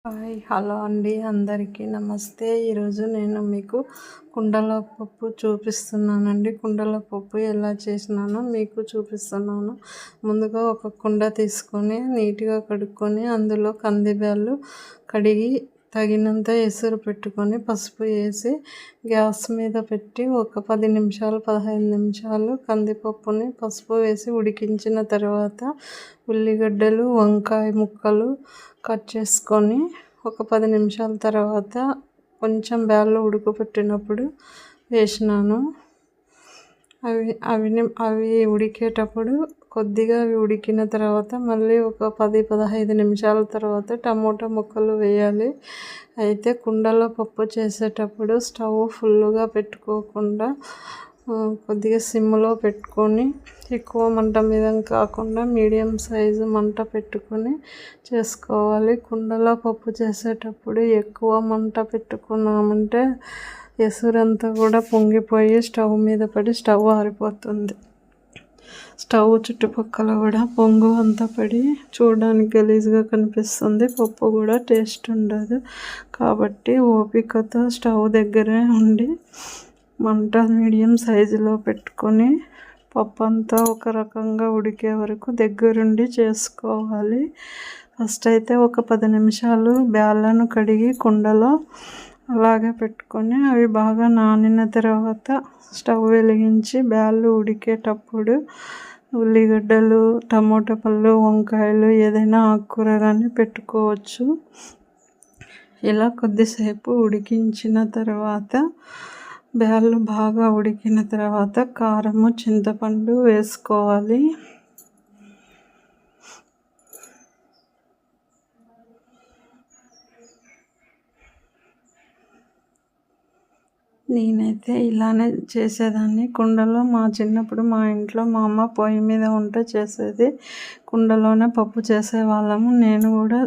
Hi hello అండి, అందరికీ నమస్తే. ఈరోజు నేను మీకు కుండల పప్పు చూపిస్తున్నానండి. కుండల పప్పు ఎలా చేసినానో మీకు చూపిస్తున్నాను. ముందుగా ఒక కుండ తీసుకొని నీట్గా కడుక్కొని అందులో కందిబ్యాళ్ళు కడిగి తగినంత ఎసురు పెట్టుకొని పసుపు వేసి గ్యాస్ మీద పెట్టి ఒక 10 నిమిషాలు 15 నిమిషాలు కందిపప్పుని పసుపు వేసి ఉడికించిన తర్వాత ఉల్లిగడ్డలు వంకాయ ముక్కలు కట్ చేసుకొని ఒక 10 నిమిషాల తర్వాత కొంచెం బ్యాళ్ళు ఉడకపెట్టినప్పుడు వేసినాను. అవి ఉడికేటప్పుడు కొద్దిగా అవి ఉడికిన తర్వాత మళ్ళీ ఒక 10-15 నిమిషాల తర్వాత టమోటా ముక్కలు వేయాలి. అయితే కుండలో పప్పు చేసేటప్పుడు స్టవ్ ఫుల్గా పెట్టుకోకుండా కొద్దిగా సిమ్లో పెట్టుకొని ఎక్కువ మంట మీద కాకుండా మీడియం సైజు మంట పెట్టుకొని చేసుకోవాలి. కుండలో పప్పు చేసేటప్పుడు ఎక్కువ మంట పెట్టుకున్నామంటే ఎసురంతా కూడా పొంగిపోయి స్టవ్ మీద పడి స్టవ్ ఆరిపోతుంది. స్టవ్ చుట్టుపక్కల కూడా పొంగు అంతా పడి చూడడానికి గలీజ్గా కనిపిస్తుంది. పప్పు కూడా టేస్ట్ ఉండదు. కాబట్టి ఓపికతో స్టవ్ దగ్గరే ఉండి మంట మీడియం సైజులో పెట్టుకొని పప్పు అంతా ఒక రకంగా ఉడికే వరకు దగ్గరుండి చేసుకోవాలి. ఫస్ట్ అయితే ఒక 10 నిమిషాలు బ్యాళ్ళను కడిగి కుండలో అలాగే పెట్టుకొని అవి బాగా నానిన తర్వాత స్టవ్ వెలిగించి బ్యాళ్ళు ఉడికేటప్పుడు ఉల్లిగడ్డలు టమోటా పళ్ళు వంకాయలు ఏదైనా ఆకుకూర కానీ పెట్టుకోవచ్చు. ఇలా కొద్దిసేపు ఉడికించిన తర్వాత బ్యాళ్ళు బాగా ఉడికిన తర్వాత కారము చింతపండు వేసుకోవాలి. నేనైతే ఇలానే చేసేదాన్ని. కుండలో చిన్నప్పుడు మా ఇంట్లో మా అమ్మ పొయ్యి మీద వంట చేసేది. కుండలోనే పప్పు చేసేవాళ్ళము. నేను కూడా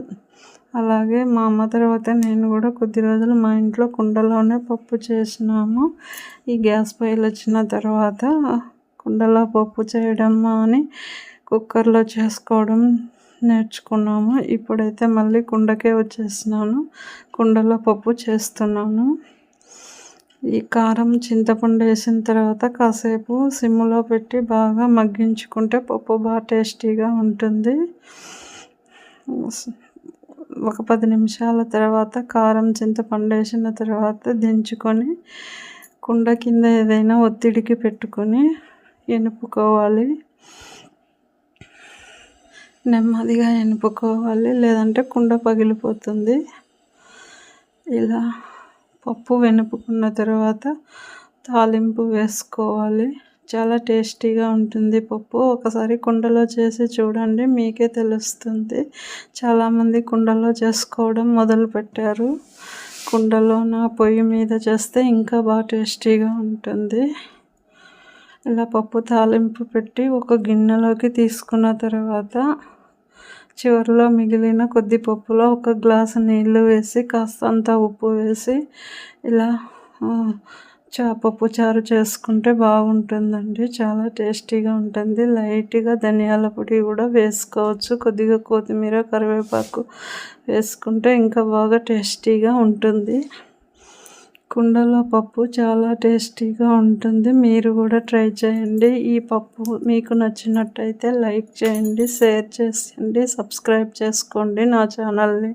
అలాగే మా అమ్మ తర్వాత నేను కూడా కొద్ది రోజులు మా ఇంట్లో కుండలోనే పప్పు చేసినాము. ఈ గ్యాస్ పొయ్యిలు వచ్చిన తర్వాత కుండలో పప్పు చేయడం అని కుక్కర్లో చేసుకోవడం నేర్చుకున్నాము. ఇప్పుడైతే మళ్ళీ కుండకే వచ్చేసినాను. కుండలో పప్పు చేస్తున్నాను. ఈ కారం చింతపండు వేసిన తర్వాత కాసేపు సిమ్లో పెట్టి బాగా మగ్గించుకుంటే పప్పు బాగా టేస్టీగా ఉంటుంది. ఒక 10 నిమిషాల తర్వాత కారం చింతపండు వేసిన తర్వాత దించుకొని కుండ కింద ఏదైనా ఒత్తిడికి పెట్టుకొని ఎనుపుకోవాలి. నెమ్మదిగా ఎనుపుకోవాలి, లేదంటే కుండ పగిలిపోతుంది. ఇలా పప్పు వెనుపుకున్న తర్వాత తాలింపు వేసుకోవాలి. చాలా టేస్టీగా ఉంటుంది పప్పు. ఒకసారి కుండలో చేసి చూడండి, మీకే తెలుస్తుంది. చాలామంది కుండలో చేసుకోవడం మొదలుపెట్టారు. కుండలోన పొయ్యి మీద చేస్తే ఇంకా బాగా టేస్టీగా ఉంటుంది. ఇలా పప్పు తాలింపు పెట్టి ఒక గిన్నెలోకి తీసుకున్న తర్వాత చివరిలో మిగిలిన కొద్ది పప్పులో ఒక గ్లాసు నీళ్లు వేసి కాస్తంత ఉప్పు వేసి ఇలా పప్పు చారు చేసుకుంటే బాగుంటుందండి. చాలా టేస్టీగా ఉంటుంది. లైట్గా ధనియాల పొడి కూడా వేసుకోవచ్చు. కొద్దిగా కొత్తిమీర కరివేపాకు వేసుకుంటే ఇంకా బాగా టేస్టీగా ఉంటుంది. కుండలో పప్పు చాలా టేస్టీగా ఉంటుంది. మీరు కూడా ట్రై చేయండి. ఈ పప్పు మీకు నచ్చినట్టయితే లైక్ చేయండి, షేర్ చేయండి, సబ్స్క్రైబ్ చేసుకోండి నా ఛానల్ని.